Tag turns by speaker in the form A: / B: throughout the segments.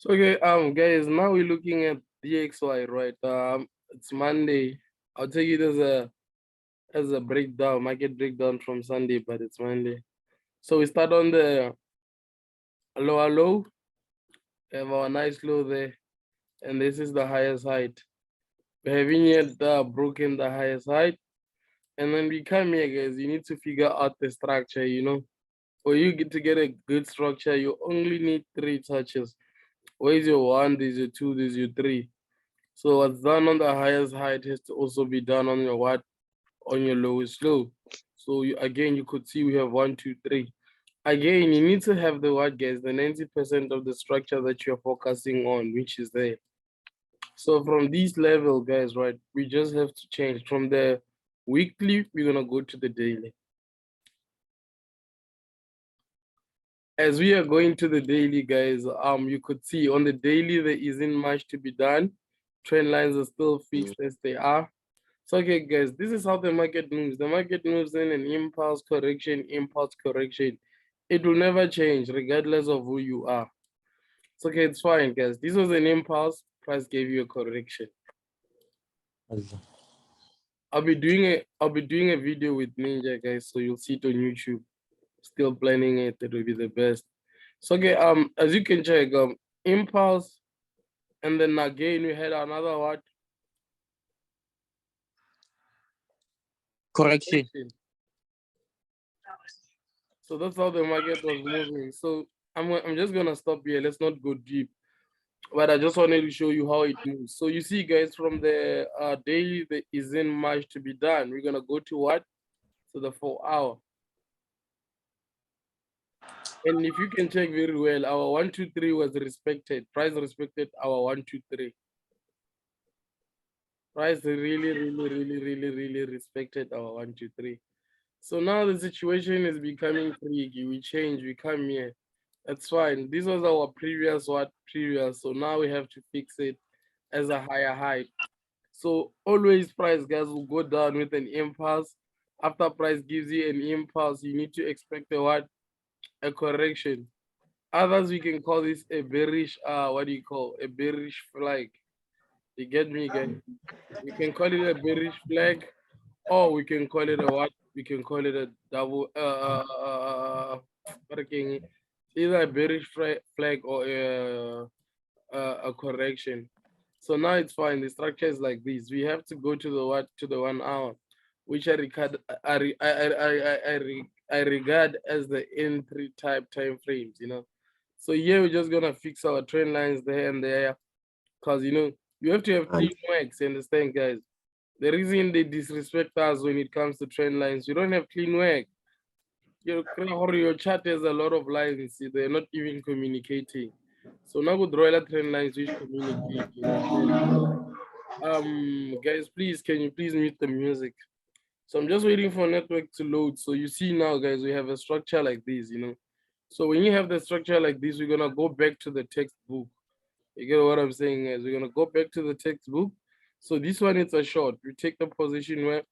A: So okay, guys, now we're looking at DXY, right? It's Monday. I'll take it as a breakdown, market breakdown from Sunday, but it's Monday. So we start on the lower low. We have our nice low there, and this is the highest height. We haven't yet broken the highest height, and when we come here, guys, you need to figure out the structure. For you to get a good structure, you only need 3 touches. Where's your 1? There's your 2. There's your 3. So what's done on the highest height has to also be done on your what? On your lowest low. So again, you could see we have 1, 2, 3. Again, you need to have the what, guys? The 90% of the structure that you're focusing on, which is there. So from this level, guys, right? We just have to change from the weekly. We're gonna go to the daily. As we are going to the daily, guys, you could see on the daily there isn't much to be done. Trend lines are still fixed as they are. So okay, guys, this is how the market moves. The market moves in an impulse correction, impulse correction. It will never change regardless of who you are. So okay, it's fine, guys. This was an impulse. Price gave you a correction. I'll be doing a video with Ninja, guys, so you'll see it on YouTube. Still planning it. It will be the best. So okay, as you can check, impulse, and then again we had another what?
B: Correction.
A: So that's how the market was moving. So I'm just gonna stop here. Let's not go deep, but I just wanted to show you how it moves. So you see, guys, from the daily, there isn't much to be done. We're gonna go to what? To the 4-hour. And if you can check very well, our 1, 2, 3 was respected. Price respected our 1, 2, 3. Price really respected our 1, 2, 3. So now the situation is becoming tricky. We change, we come here. That's fine. This was our previous what? Previous. So now we have to fix it as a higher height. So always price, guys, will go down with an impulse. After price gives you an impulse, you need to expect a what? A correction. Others, we can call this a bearish, what do you call? A bearish flag. You get me, guys? We can call it a bearish flag, or we can call it a what? We can call it a double, either a bearish flag or a correction. So now it's fine. The structure is like this. We have to go to the what? To the 1 hour, which I regard as the entry type time frames. So here we're just gonna fix our trend lines there and there, because you have to have clean works. Understand, guys? The reason they disrespect us when it comes to trend lines, you don't have clean work. Your chart has a lot of lines. They're not even communicating. So now we draw trend lines which communicate. Guys, please, can you please mute the music? So I'm just waiting for network to load. So you see now, guys, we have a structure like this. So when you have the structure like this, we're gonna go back to the textbook. You get what I'm saying, guys? We're gonna go back to the textbook. So this one is a short. We take the position where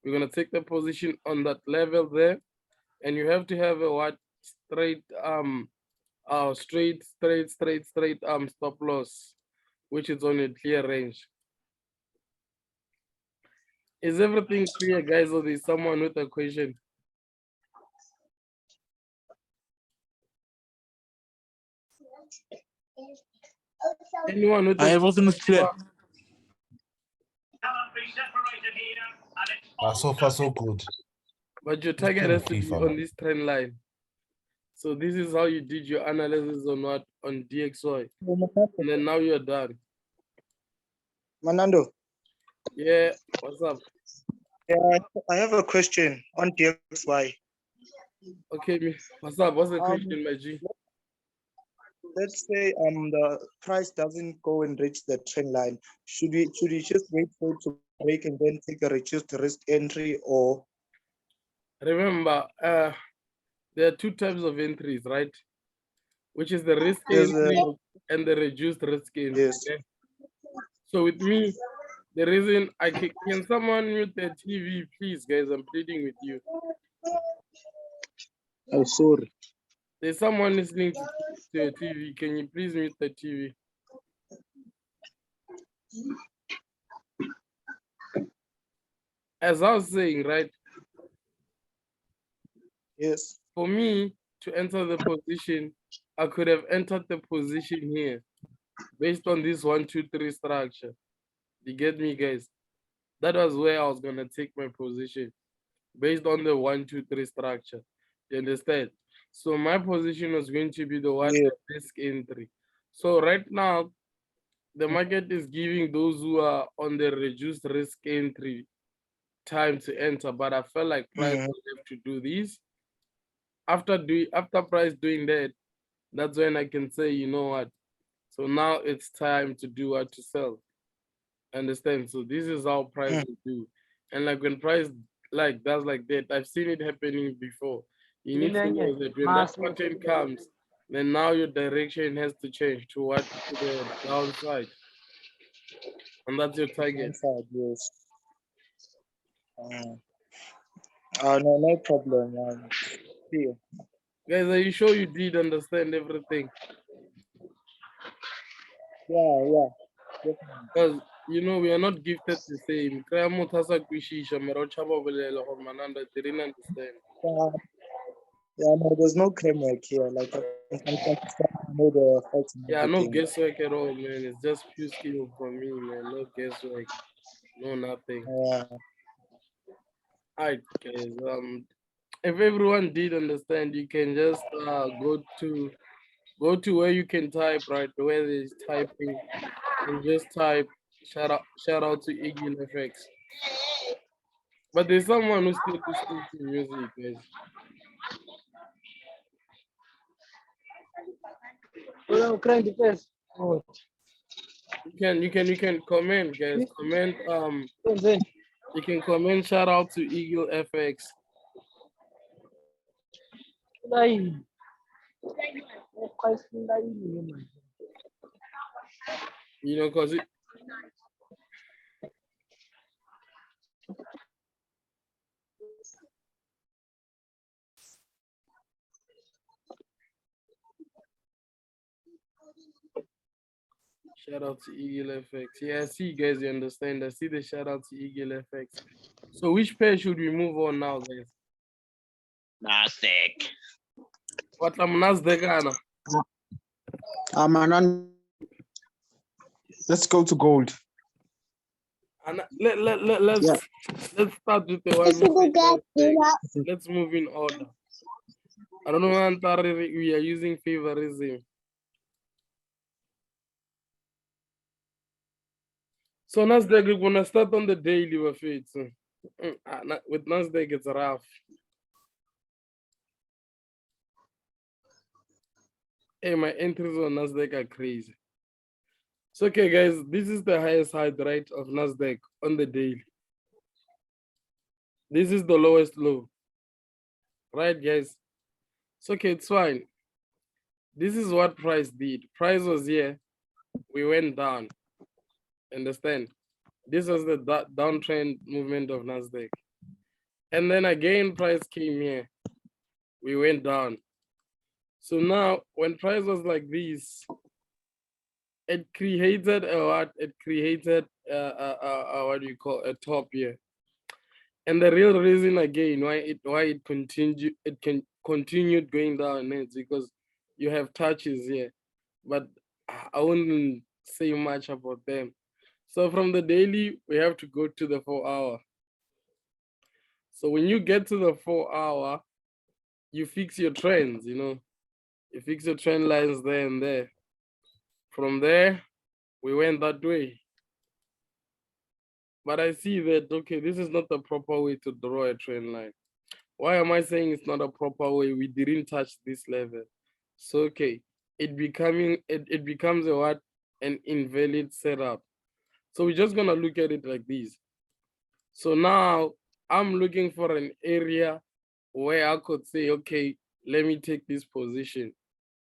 A: we're gonna take the position on that level there, and you have to have a what? Straight straight stop loss, which is on a clear range. Is everything clear, guys, or there's someone with a question? Anyone with
B: Everything is clear.
C: So far, so good.
A: But your target has to be on this trend line. So this is how you did your analysis on what? On DXY. And then now you're done.
D: Manando.
A: Yeah, what's up?
D: Yeah, I have a question on DXY.
A: Okay, what's up? What's the question, my G?
D: Let's say the price doesn't go and reach the trend line. Should we just wait for it to break and then take a reduced risk entry, or?
A: Remember, there are 2 types of entries, right? Which is the risk entry and the reduced risk entry.
D: Yes.
A: Okay? So with me, the reason can someone mute the TV, please, guys? I'm pleading with you.
D: Oh, sorry.
A: There's someone listening to your TV. Can you please mute the TV? As I was saying, right?
D: Yes.
A: For me to enter the position, I could have entered the position here based on this 1, 2, 3 structure. You get me, guys? That was where I was gonna take my position based on the 1, 2, 3 structure. You understand? So my position was going to be the what
D: Yeah.
A: the risk entry. So right now, the market is giving those who are on the reduced risk entry time to enter, but I felt like price
D: Mhm.
A: will have to do this. After price doing that, that's when I can say, you know what? So now it's time to do what to sell. Understand? So this is how price
D: Mm.
A: will do. And like when price like does like that, I've seen it happening before. You need to know that when that pattern comes, then now your direction has to change to what to the downside. And that's your target.
D: Inside, yes. Mm. No, no problem. See.
A: Guys, are you sure you did understand everything?
D: Yeah, yeah. Definitely.
A: Because you know we are not gifted the same. Kaya motho a sa kwešiša, mara o tšhaba go bolela gore mananda didn't understand.
D: Yeah, no, there's no framework here. Like, I know the facts and
A: Yeah, no
D: everything.
A: guesswork at all, man. It's just pure skill from me, man. No guesswork, no nothing.
D: Yeah.
A: Alright, guys. If everyone did understand, you can just go to where you can type, right? Where there's typing, and just type shout out to eaglefx. But there's someone who's still listening to music, guys. You can comment, guys. Comment you can comment shout out to eaglefx. You know, cause it shout out to eaglefx. Yeah, I see guys, you understand. I see the shout out to eaglefx. So which pair should we move on now, guys?
B: NASDAQ.
A: What NASDAQ Anna?
D: Manan, let's go to gold.
A: And let's
D: Yeah.
A: let's start with the one who said NASDAQ. Let's move in order. I don't know, we are using favorism. So NASDAQ, we're gonna start on the daily with it. With NASDAQ, it's rough. Hey, my entries on NASDAQ are crazy. So okay, guys, this is the highest height, right, of NASDAQ on the daily. This is the lowest low, right, guys? So okay, it's fine. This is what price did. Price was here, we went down. Understand? This was the downtrend movement of NASDAQ. And then again, price came here, we went down. So now, when price was like this, it created a what? It created what do you call a top here. And the real reason again why it continued going down is because you have touches here, but I wouldn't say much about them. So from the daily, we have to go to the 4-hour. So when you get to the 4-hour, you fix your trends, you know, you fix your trend lines there and there. From there, we went that way. But I see that, okay, this is not the proper way to draw a trend line. Why am I saying it's not a proper way? We didn't touch this level. So, okay, it becomes a what? An invalid setup. So we're just gonna look at it like this. So now I'm looking for an area where I could say, okay, let me take this position.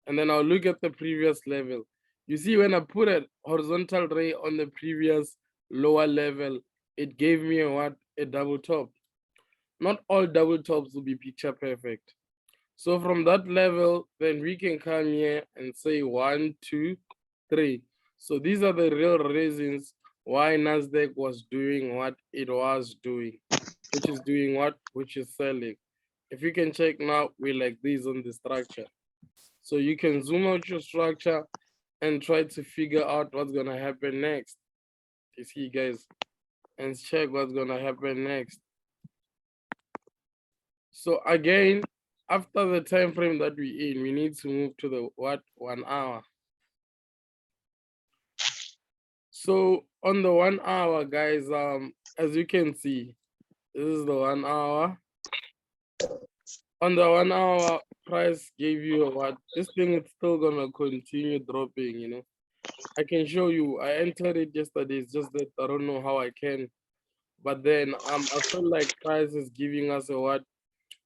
A: And then I'll look at the previous level. You see, when I put a horizontal ray on the previous lower level, it gave me a what? A double top. Not all double tops will be picture perfect. So from that level, then we can come here and say 1, 2, 3. So these are the real reasons why NASDAQ was doing what it was doing, which is doing what? Which is selling. If you can check now, we're like this on the structure. So you can zoom out your structure and try to figure out what's gonna happen next. You see, guys, and check what's gonna happen next. So again, after the time frame that we're in, we need to move to the what? 1 hour. So on the 1 hour, guys, as you can see, this is the 1 hour. On the 1 hour, price gave you a what? This thing is still gonna continue dropping, you know. I can show you. I entered it yesterday. It's just that I don't know how I can. But then I feel like price is giving us a what?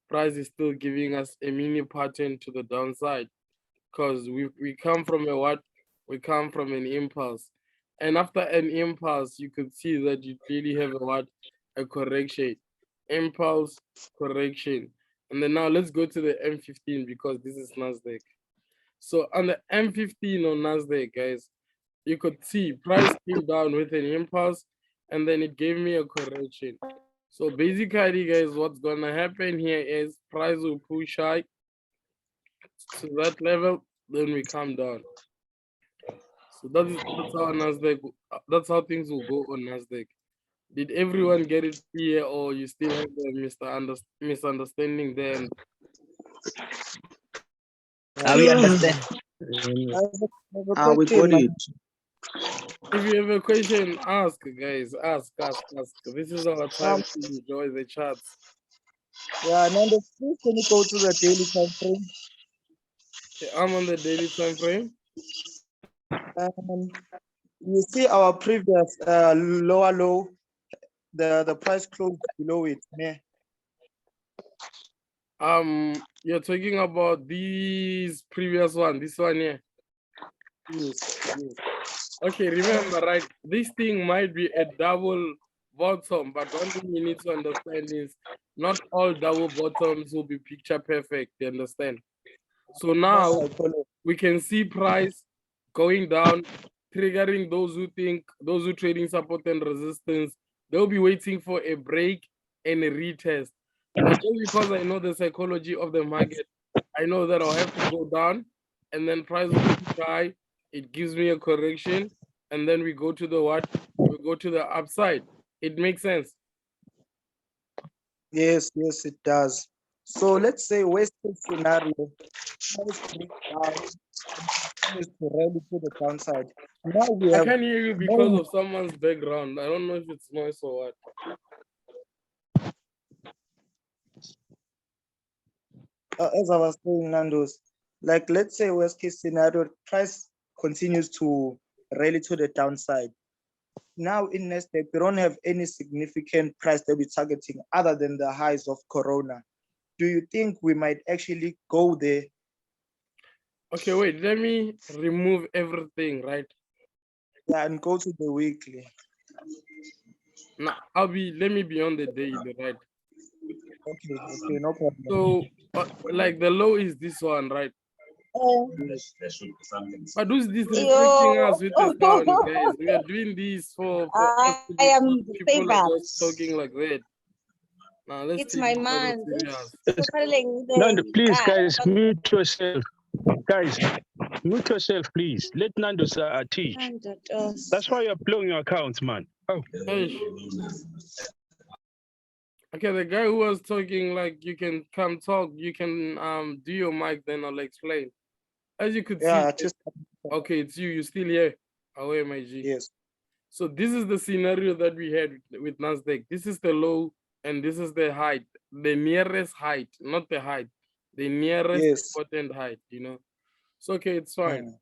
A: Price is still giving us a mini pattern to the downside. Because we come from a what? We come from an impulse. And after an impulse, you could see that you really have a what? A correction. Impulse, correction. And then now let's go to the M15 because this is NASDAQ. So on the M15 on NASDAQ, guys, you could see price came down with an impulse and then it gave me a correction. So basically, guys, what's gonna happen here is price will push high to that level, then we come down. So that's how NASDAQ, that's how things will go on NASDAQ. Did everyone get it clear, or you still have the misunderstanding there?
B: We understand.
D: I have a
B: We
D: question.
B: got it.
A: If you have a question, ask, guys. Ask. This is our time to enjoy the chats.
D: Yeah, Nando, please can you go to the daily time frame?
A: Okay, I'm on the daily time frame.
D: You see our previous lower low, the price closed below it. Yeah.
A: You're talking about these previous one, this one here.
D: Yes.
A: Okay, remember, right? This thing might be a double bottom, but one thing you need to understand is not all double bottoms will be picture perfect. You understand? So now we can see price going down, triggering those who trading support and resistance. They'll be waiting for a break and a retest. But just because I know the psychology of the market, I know that I'll have to go down and then price will push high. It gives me a correction, and then we go to the what? We go to the upside. It makes sense.
D: Yes, it does. So let's say worst case scenario, price breaks down and continues to rally to the downside. Now we
A: I
D: have
A: can't hear you because of someone's background. I don't know if it's noise or what.
D: as I was saying, Nando's, like let's say worst case scenario, price continues to rally to the downside. Now in NASDAQ, we don't have any significant price that we're targeting other than the highs of Corona. Do you think we might actually go there?
A: Okay, wait, let me remove everything, right?
D: Yeah, and go to the weekly.
A: Now, let me be on the daily, right?
D: Okay, no problem.
A: So, like the low is this one, right? But who's disrespecting us with the sound, guys? We are doing this for us to be fun. People are just talking like that. Now, let's
C: It's
A: take
C: my
A: it a
C: man.
A: little serious.
E: Nando, please, guys, mute yourself. Guys, mute yourself, please. Let Nando teach. That's why you're blowing your account, man. Oh.
A: Hey. Okay, the guy who was talking, like, you can come talk, you can do your mic, then I'll explain. As you could see, okay, it's you still here. Away, my G.
D: Yes.
A: So this is the scenario that we had with NASDAQ. This is the low and this is the height, the nearest height, not the height, the nearest important height, you know. So okay, it's fine.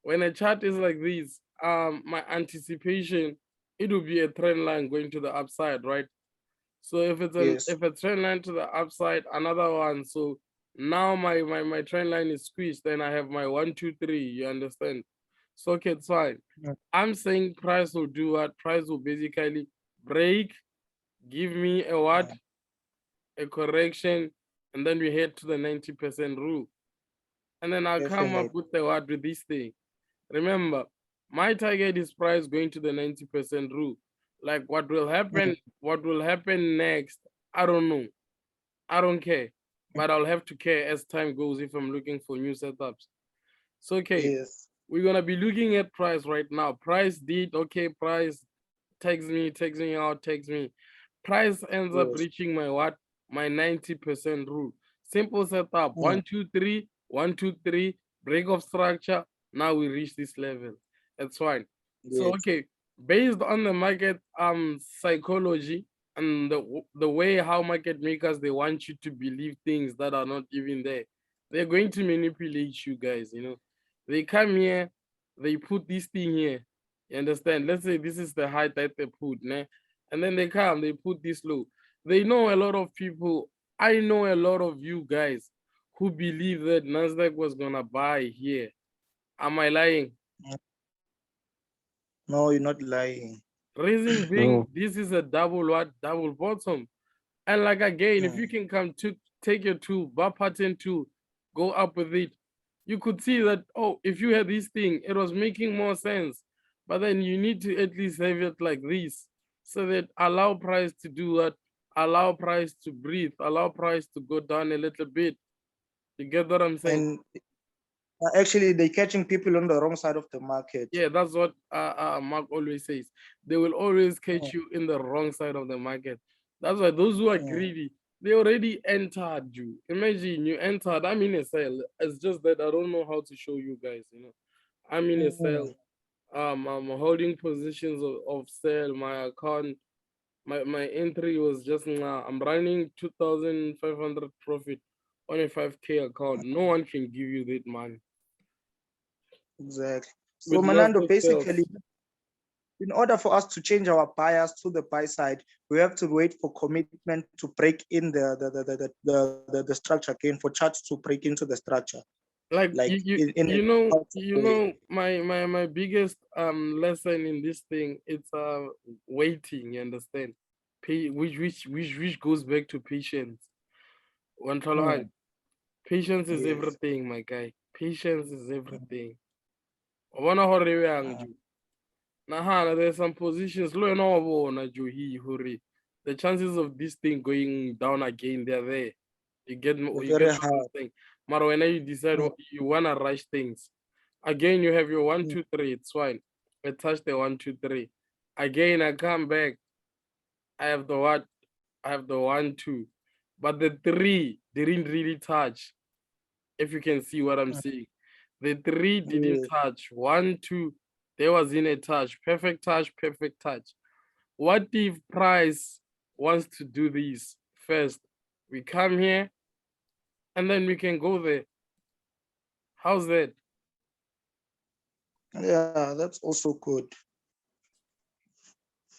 A: When a chart is like this, my anticipation, it will be a trend line going to the upside, right? So if it's if a trend line to the upside, another one. So now my trend line is squeezed, then I have my 1, 2, 3. You understand? So okay, it's fine. I'm saying price will do what? Price will basically break, give me a what? A correction, and then we head to the 90% rule. And then I'll come up with the what with this thing. Remember, My target is price going to the 90% rule. Like what will happen? What will happen next? I don't know. I don't care, but I'll have to care as time goes if I'm looking for new setups. So okay,
D: Yes.
A: we're gonna be looking at price right now. Price did okay. Price takes me out, takes me. Price ends up
D: Yes.
A: reaching my what? My 90% rule. Simple setup. 1, 2, 3, 1, 2, 3. Break of structure. Now we reach this level. That's fine. So
D: Yes.
A: okay, based on the market psychology and the way how market makers they want you to believe things that are not even there, they're going to manipulate you guys. You know, they come here, they put this thing here. You understand? Let's say this is the height that they put, né? And then they come, they put this low. They know a lot of people. I know a lot of you guys who believe that NASDAQ was gonna buy here. Am I lying?
D: No, you're not lying.
A: Reason being, this is a double what? Double bottom. And like again, if you can come to take your tool, bar pattern tool, go up with it, you could see that, oh, if you had this thing, it was making more sense. But then you need to at least have it like this, so that allow price to do that, allow price to breathe, allow price to go down a little bit. You get what I'm saying?
D: And actually, they're catching people on the wrong side of the market.
A: Yeah, that's what Mark always says. They will always catch you in the wrong side of the market. That's why those who are greedy, they already entered you. Imagine you entered, I'm in a sale. It's just that I don't know how to show you guys, you know. I'm in a sale. I'm holding positions of sale. My account, my entry was just now. I'm running 2,500 profit on a 5K account. No one can give you that money.
D: Exactly. So
A: With
D: Manando,
A: NASDAQ
D: basically,
A: sales.
D: in order for us to change our bias to the buy side, we have to wait for commitment to break in the structure again, for charts to break into the structure.
A: Like you know my biggest lesson in this thing, it's waiting, you understand? Which goes back to patience. Patience is
D: Yes.
A: everything, my guy. Patience is everything. Ubona hore yang ju. Nahana, there's some positions lo yena wa bona ju hi hore the chances of this thing going down again, they're there. You get
D: Very
A: what I'm
D: hard.
A: saying? But when you decide you wanna rush things, again you have your 1, 2, 3. It's fine. I touch the 1, 2, 3. Again I come back. I have the what? I have the 1, 2. But the 3 didn't really touch. If you can see what I'm saying, the 3 didn't touch. 1, 2. There was in a touch. Perfect touch. Perfect touch. What if price wants to do this first? We come here and then we can go there. How's that?
D: Yeah, that's also good.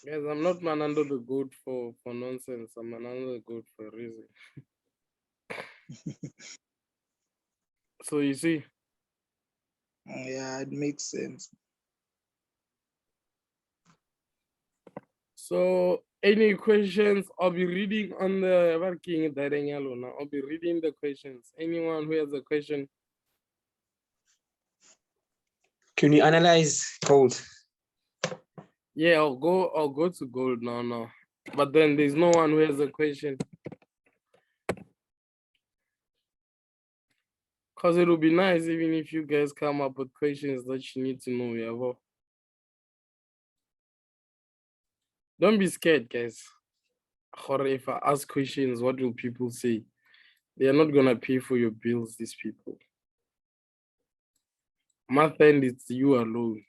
A: Guys, I'm not Manando the goat for nonsense. I'm Manando the goat for a reason. So you see.
D: Yeah, it makes sense.
A: So any questions? I'll be reading on the working. I'll be reading the questions. Anyone who has a question?
B: Can you analyze gold?
A: Yeah, I'll go to gold now. But then there's no one who has a question. Because it would be nice even if you guys come up with questions that you need to know. Yeah, don't be scared, guys. Or if I ask questions, what will people say? They are not gonna pay for your bills, these people. Math end, it's you alone.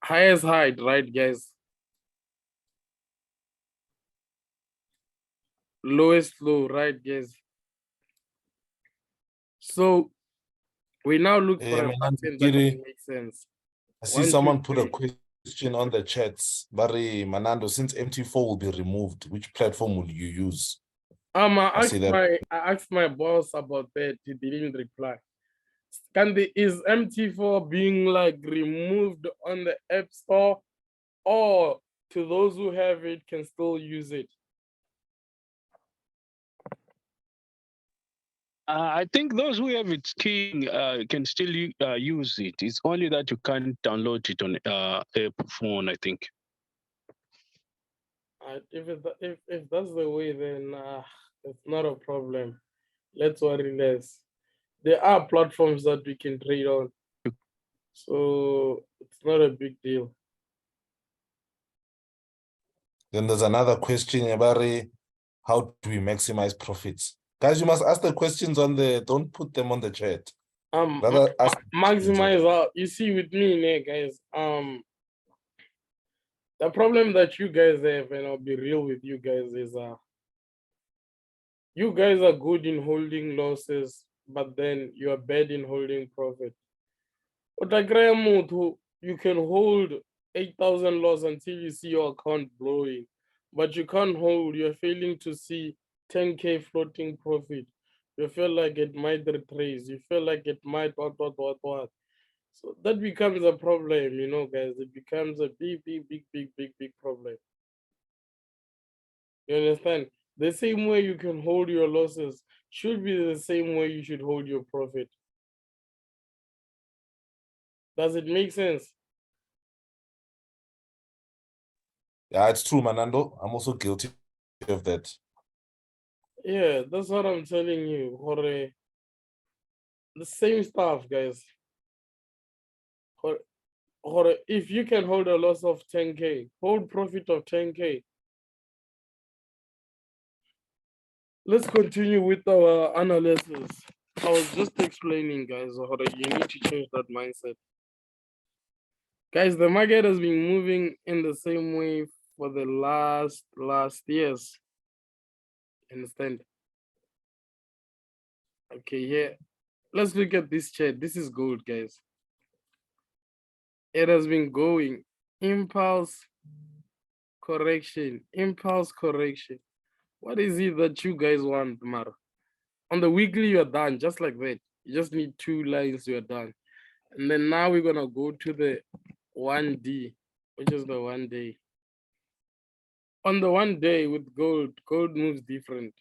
A: Highest height, right, guys? Lowest low, right, guys? So we now look for a pattern that can make sense.
C: I see someone put a question on the chats. Barry Manando, since MT4 will be removed, which platform will you use?
A: I asked my boss about that. He didn't reply. Is MT4 being like removed on the App Store, or to those who have it can still use it?
E: I think those who have it skiing can still use it. It's only that you can't download it on a phone, I think.
A: If that's the way, then it's not a problem. Let's worry less. There are platforms that we can trade on, so it's not a big deal.
C: Then there's another question about how do we maximize profits? Guys, you must ask the questions on don't put them on the chat. Rather ask
A: Maximize out. You see, with me, guys, the problem that you guys have, and I'll be real with you guys, is you guys are good in holding losses, but then you are bad in holding profit. But like you can hold 8,000 loss until you see your account blowing, but you can't hold, you're failing to see 10K floating profit. You feel like it might retrace, you feel like it might what. So that becomes a problem, you know, guys. It becomes a big problem. You understand? The same way you can hold your losses should be the same way you should hold your profit. Does it make sense?
C: Yeah, it's true, Manando. I'm also guilty of that.
A: Yeah, that's what I'm telling you. Jorge. The same stuff, guys. Jorge, if you can hold a loss of 10K, hold profit of 10K. Let's continue with our analysis. I was just explaining, guys, Jorge, you need to change that mindset. Guys, the market has been moving in the same way for the last years. Understand? Okay, here. Let's look at this chart. This is gold, guys. It has been going impulse correction, impulse correction. What is it that you guys want, Mar? On the weekly, you're done, just like that. You just need 2 lines, you're done. And then now we're gonna go to the 1D, which is the 1 day. On the 1 day with gold moves different.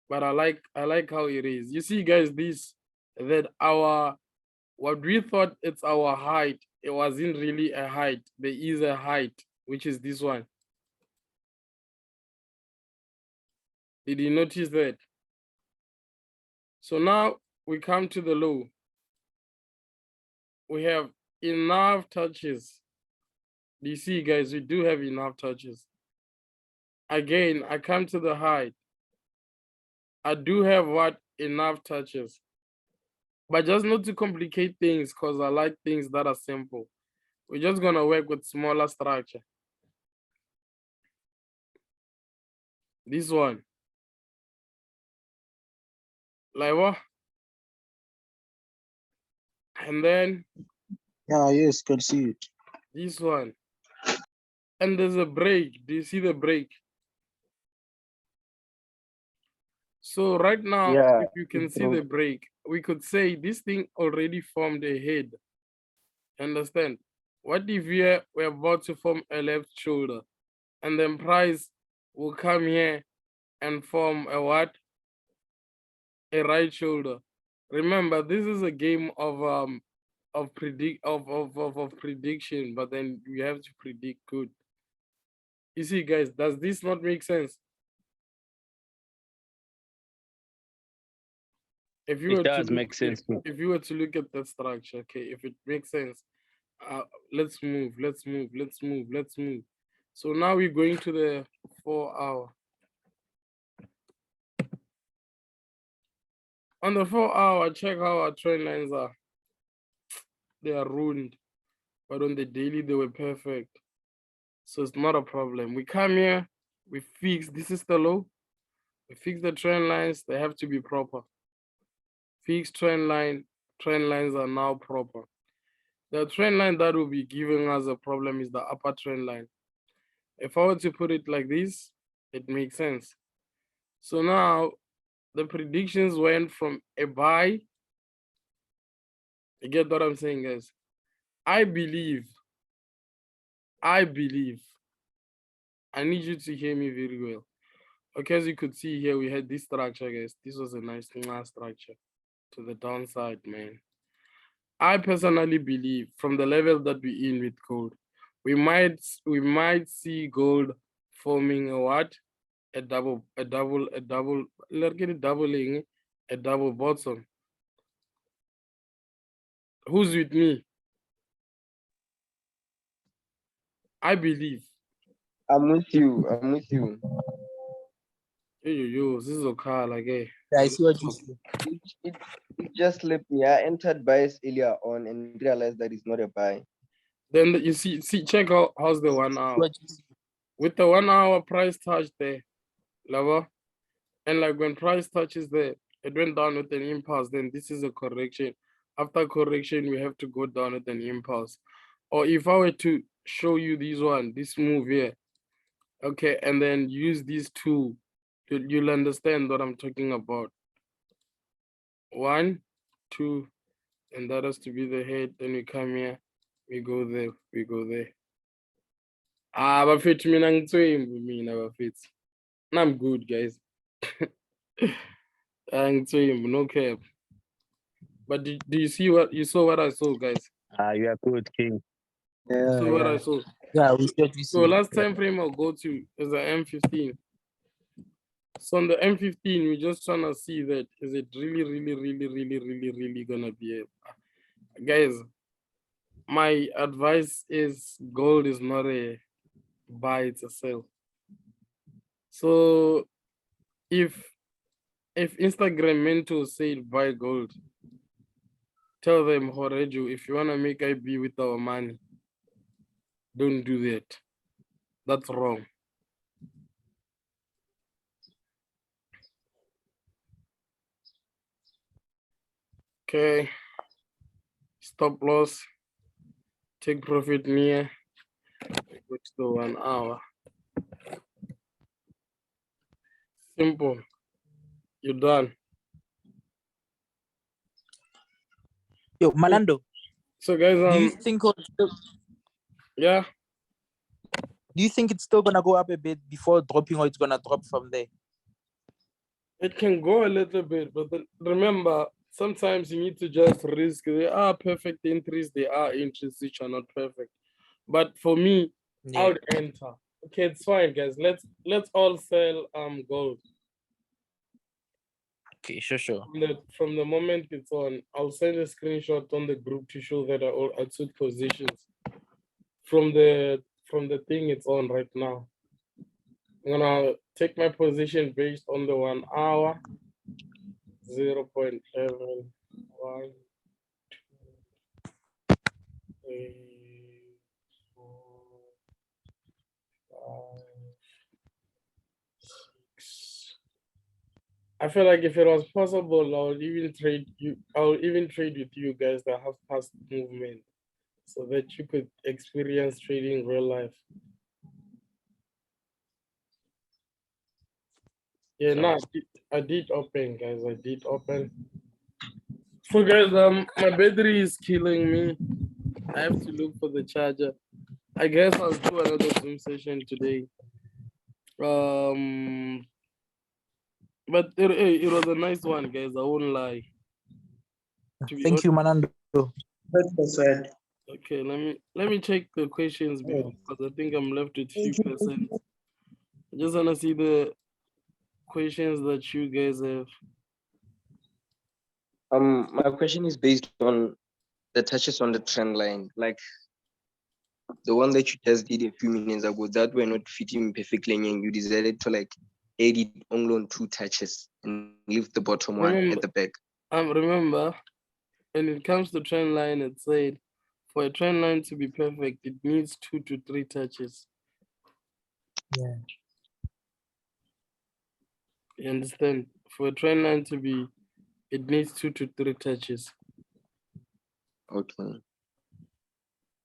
A: But I like how it is. You see, guys, what we thought it's our height, it wasn't really a height. There is a height, which is this one. Did you notice that? So now we come to the low. We have enough touches. Do you see, guys? We do have enough touches. Again, I come to the height. I do have what? Enough touches. But just not to complicate things, because I like things that are simple. We're just gonna work with smaller structure. This one. Like what? And then
F: Yeah, yes, can see it.
A: this one. And there's a break. Do you see the break? So right now,
F: Yeah,
A: if you can see the break, we could say this thing already formed a head. Understand? What if we're about to form a left shoulder, and then price will come here and form a what? A right shoulder. Remember, this is a game of prediction, but then we have to predict good. You see, guys, does this not make sense? If you
E: It does make sense.
A: if you were to look at the structure, okay, if it makes sense, let's move. So now we're going to the 4 hour. On the 4 hour, check how our trend lines are. They are ruined, but on the daily, they were perfect. So it's not a problem. We come here, we fix, this is the low. We fix the trend lines, they have to be proper. Fixed trend lines are now proper. The trend line that will be giving us a problem is the upper trend line. If I were to put it like this, it makes sense. So now the predictions went from a buy. You get what I'm saying, guys? I believe, I need you to hear me very well. Okay, as you could see here, we had this structure, guys. This was a nice structure to the downside, man. I personally believe from the level that we're in with gold, we might see gold forming a what? A double, let's get it doubling, a double bottom. Who's with me? I believe.
G: I'm with you. I'm with you.
A: Yo, this is okay, like, hey.
H: Yeah, I see what you see.
G: It just slipped me. I entered bias earlier on and realized that it's not a buy.
A: Then you see, check out how's the 1 hour.
H: What you see.
A: With the 1 hour price touch there, level, and like when price touches there, it went down with an impulse. Then this is a correction. After correction, we have to go down with an impulse. Or if I were to show you this move here, okay, and then use these two, you'll understand what I'm talking about. 1, 2, and that has to be the head. Then we come here, we go there, we go there. Bafethu mina ngithwembu mina bafethu. I'm good, guys. Ngithwembu, no cap. But do you see what you saw? What I saw, guys.
E: You are good, King.
A: You saw what I saw.
H: Yeah, we see what you see.
A: So last time frame I'll go to is the M15. So on the M15, we're just trying to see that is it really gonna be a guys. My advice is gold is not a buy, it's a sell. So if Instagram mentors say buy gold, tell them, Horeju, if you wanna make IB with our money, don't do that. That's wrong. Okay. Stop loss. Take profit near. Go to the 1 hour. Simple. You're done.
H: Yo, Manando.
A: So guys,
H: Do you think
A: yeah.
H: Do you think it's still gonna go up a bit before dropping, or it's gonna drop from there?
A: It can go a little bit, but then remember, sometimes you need to just risk. There are perfect entries, there are entries which are not perfect. But for me, I would enter. Okay, it's fine, guys. Let's all sell gold.
H: Okay, sure.
A: From the moment it's on, I'll send a screenshot on the group to show that I took positions from the thing it's on right now. I'm gonna take my position based on the 1 hour. 0.7, 1, 2, 3, 4, 5, 6. I feel like if it was possible, I'll even trade with you guys the half past movement so that you could experience trading real life. Yeah, no, I did open, guys. I did open. So guys, my battery is killing me. I have to look for the charger. I guess I'll do another Zoom session today. But it was a nice one, guys. I won't lie.
H: Thank you, Manando.
A: Okay, let me check the questions because I think I'm left with few percent. I just wanna see the questions that you guys have.
G: My question is based on the touches on the trend line, like the one that you just did a few minutes ago, that were not fitting perfectly, and you decided to like edit only on 2 touches and leave the bottom one at the back.
A: Remember, when it comes to trend line, it said for a trend line to be perfect, it needs 2 to 3 touches.
H: Yeah.
A: You understand? For a trend line to be, it needs 2 to 3 touches.
G: Okay.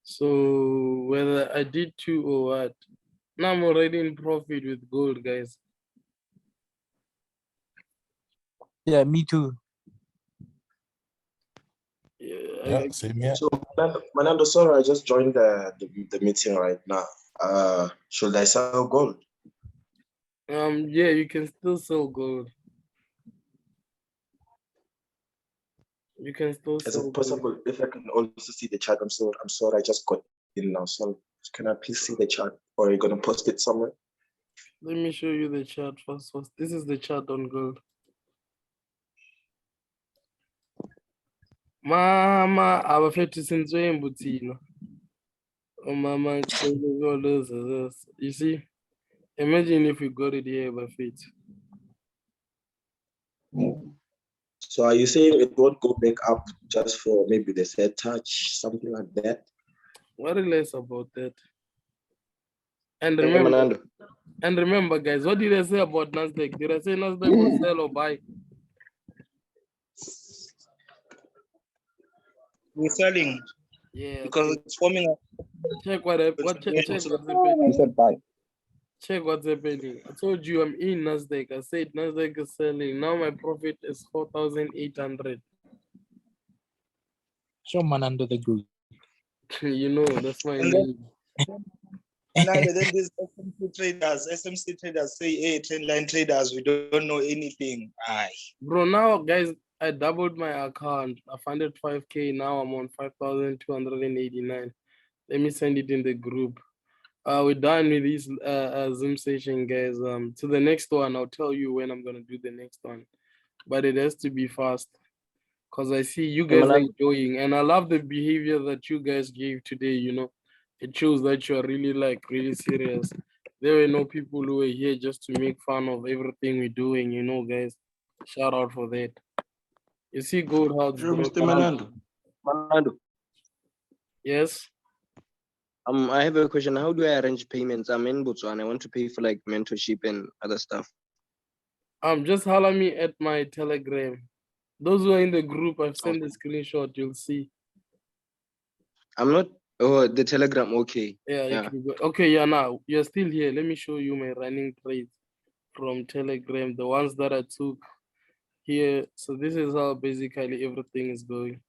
A: So whether I did 2 or what, now I'm already in profit with gold, guys.
H: Yeah, me too.
A: Yeah,
C: same here.
F: So, Manando, sorry, I just joined the meeting right now. Should I sell gold?
A: Yeah, you can still sell gold. You can still
F: Is
A: sell
F: it possible if I can also see the chart? I'm sorry, I just got in now. So can I please see the chart, or are you gonna post it somewhere?
A: Let me show you the chart first. This is the chart on gold. Mama, abafethu since embutino. Oh mama, you see? Imagine if we got it here, abafethu.
F: So are you saying it won't go back up just for maybe the third touch, something like that?
A: Worry less about that. And
G: Hey,
A: remember,
G: Manando.
A: guys, what did I say about NASDAQ? Did I say NASDAQ will sell or buy?
D: We're selling
A: Yeah,
D: because
A: okay.
D: it's forming
A: Check what check what's
B: You
A: happening.
B: said bye.
A: Check what's happening. I told you I'm in NASDAQ. I said NASDAQ is selling. Now my profit is 4,800.
H: Show Manando the group.
A: You know, that's my
D: and
A: name.
D: then these SMC traders say, hey, trendline traders, we don't know anything. Aye.
A: Bro, now guys, I doubled my account. I funded 5K. Now I'm on 5,289. Let me send it in the group. We're done with this Zoom session, guys. To the next one, I'll tell you when I'm gonna do the next one, but it has to be fast because I see you guys are enjoying, and I love the behavior that you guys gave today. You know, it shows that you are really really serious. There were no people who were here just to make fun of everything we're doing. You know, guys, shout out for that. You see, good how it's
G: Mr. Manando.
A: Yes.
G: I have a question. How do I arrange payments? I'm in Botswana. I want to pay for like mentorship and other stuff.
A: Just holler me at my Telegram. Those who are in the group, I've sent the screenshot. You'll see.
G: I'm not. Oh, the Telegram. Okay.
A: Yeah, you can go. Okay, yeah. Now you're still here. Let me show you my running trades from Telegram. The ones that I took here. So this is how basically everything is going.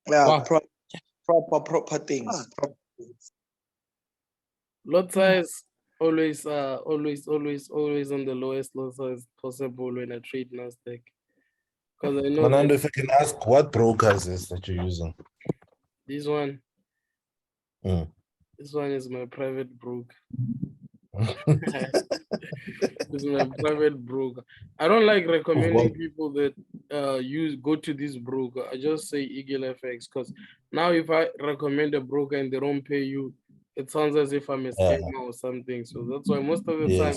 D: Yeah,
H: Wow.
D: proper things.
A: Lot size always always on the lowest lot size possible when I trade NASDAQ. Because I know
C: Manando,
A: that
C: if I can ask, what broker is this that you're using?
A: this one.
C: Mm.
A: This one is my private broker. This is my private broker. I don't like recommending people that go to this broker. I just say eaglefx because now if I recommend a broker and they don't pay you, it sounds as if I'm a scammer or something. So that's why most of the time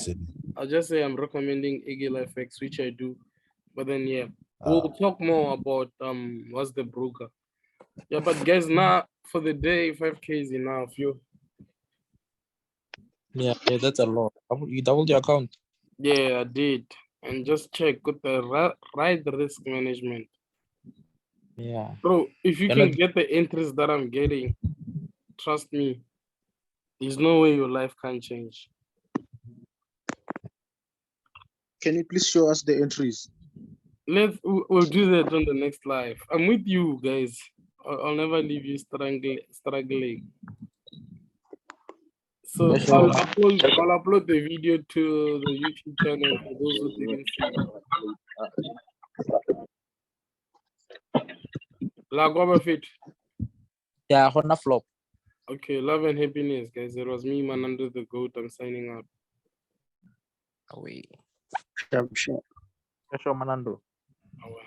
A: I just say I'm recommending eaglefx, which I do. But then yeah, we'll talk more about what's the broker. Yeah, but guys, now for the day, 5K is enough.
H: Yeah, that's a lot. You doubled your account.
A: Yeah, I did. And just check with the right risk management.
H: Yeah.
A: Bro, if you can get the interest that I'm getting, trust me, there's no way your life can change.
I: Can you please show us the entries?
A: We'll do that on the next live. I'm with you guys. I'll never leave you struggling. So I'll upload the video to the YouTube channel for those who didn't see. Fit.
H: Yeah, Honda flop.
A: Okay, love and happiness, guys. It was me, Manando the Goat. I'm signing out.
H: Away.
I: Sure.
H: Manando.
A: Away.